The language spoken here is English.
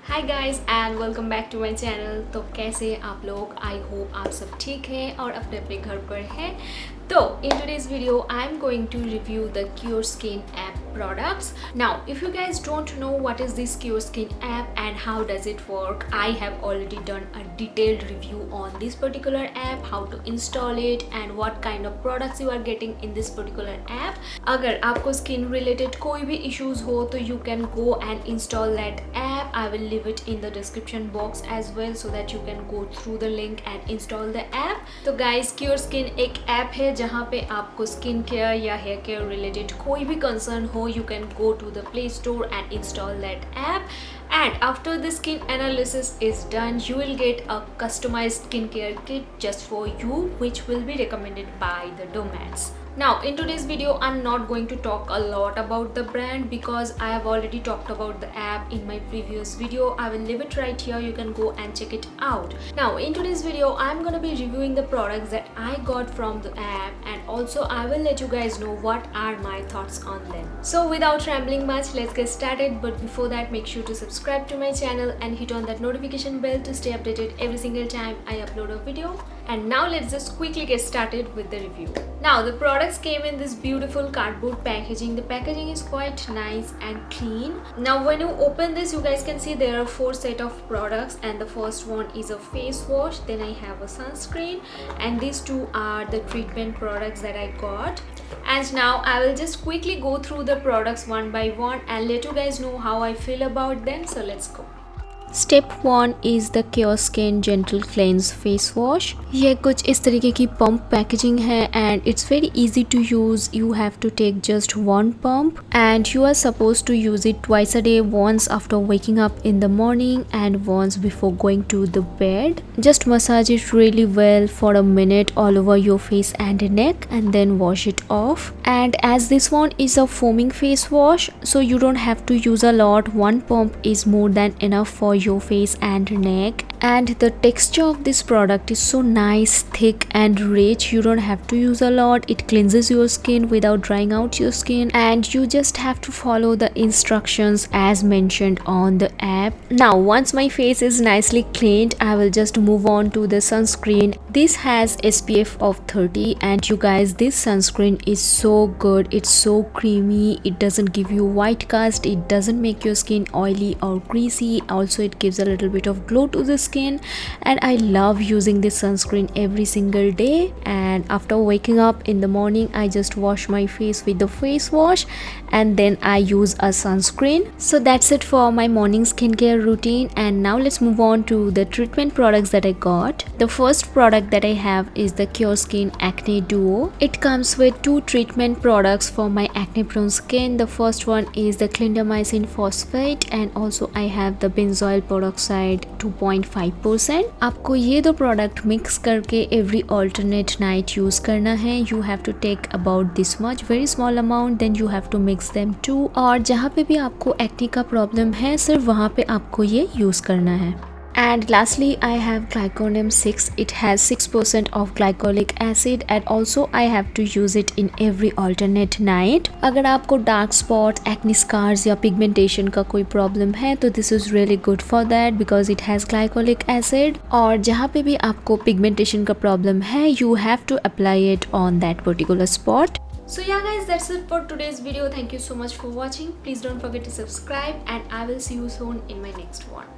Hi guys and welcome back to my channel. तो कैसे आप लोग, आई होप आप सब ठीक हैं और अपने अपने घर पर हैं। तो in today's video I'm going to review the CureSkin app products. Now if you guys don't know what is this CureSkin app and how does it work, I have already done a detailed review on this particular app, how to install it and what kind of products you are getting in this particular app. अगर आपको skin related कोई भी issues हो तो you can go and install that app. I will leave it in the description box as well so that you can go through the link and install the app. तो guys CureSkin एक app है जहाँ पे आपको skin care या hair care related कोई भी concern हो, you can go to the play store and install that app. And after the skin analysis is done, you will get a customized skincare kit just for you, which will be recommended by the domats. Now in today's video I'm not going to talk a lot about the brand because I have already talked about the app in my previous video. I will leave it right here, you can go and check it out. Now in today's video I'm gonna be reviewing the products that I got from the app and also I will let you guys know what are my thoughts on them. So without rambling much, let's get started. But before that, make sure to subscribe to my channel and hit on that notification bell to stay updated every single time I upload a video. And now let's just quickly get started with the review. Now the products came in this beautiful cardboard packaging. The packaging is quite nice and clean. Now when you open this, you guys can see there are 4 set of products and the first one is a face wash, then I have a sunscreen, and these two are the treatment products that I got. And now I will just quickly go through the products one by one and let you guys know how I feel about them. So let's go. Step 1 is the CureSkin Gentle Cleanse Face Wash. ये कुछ इस तरीके की pump packaging है and it's very easy to use. You have to take just one pump and you are supposed to use it twice a day, once after waking up in the morning and once before going to the bed. Just massage it really well for a minute all over your face and neck and then wash it off. And as this one is a foaming face wash, so you don't have to use a lot. One pump is more than enough for your face and neck. And the texture of this product is so nice, thick and rich. You don't have to use a lot. It cleanses your skin without drying out your skin and you just have to follow the instructions as mentioned on the app. Now once my face is nicely cleaned, I will just move on to the sunscreen. This has SPF of 30 and you guys, this sunscreen is so good. It's so creamy. It doesn't give you white cast. It doesn't make your skin oily or greasy. Also it gives a little bit of glow to the skin and I love using this sunscreen every single day. And after waking up in the morning, I just wash my face with the face wash and then I use a sunscreen. So that's it for my morning skincare routine. And now let's move on to the treatment products that I got. The first product that I have is the CureSkin Acne Duo. It comes with 2 treatment products for my acne prone skin. The first one is the clindamycin phosphate and also I have the benzoyl peroxide 2.5%. आपको ये दो product mix करके every alternate night use करना है. You have to take about this much, very small amount, then you have to mix them too. और जहाँ पे भी आपको एक्ने का प्रॉब्लम है, सिर्फ वहाँ पे आपको ये यूज करना है. And lastly I have Glycolic 6. It has 6% of glycolic acid and also I have to use it in every alternate night. अगर आपको डार्क स्पॉट, एक्ने स्कार्स या पिगमेंटेशन का कोई प्रॉब्लम है तो this is really good for that because it has glycolic acid. और जहाँ पे भी आपको पिगमेंटेशन का प्रॉब्लम है, you have to apply it on that particular spot. So yeah guys, that's it for today's video. Thank you so much for watching. Please don't forget to subscribe and I will see you soon in my next one.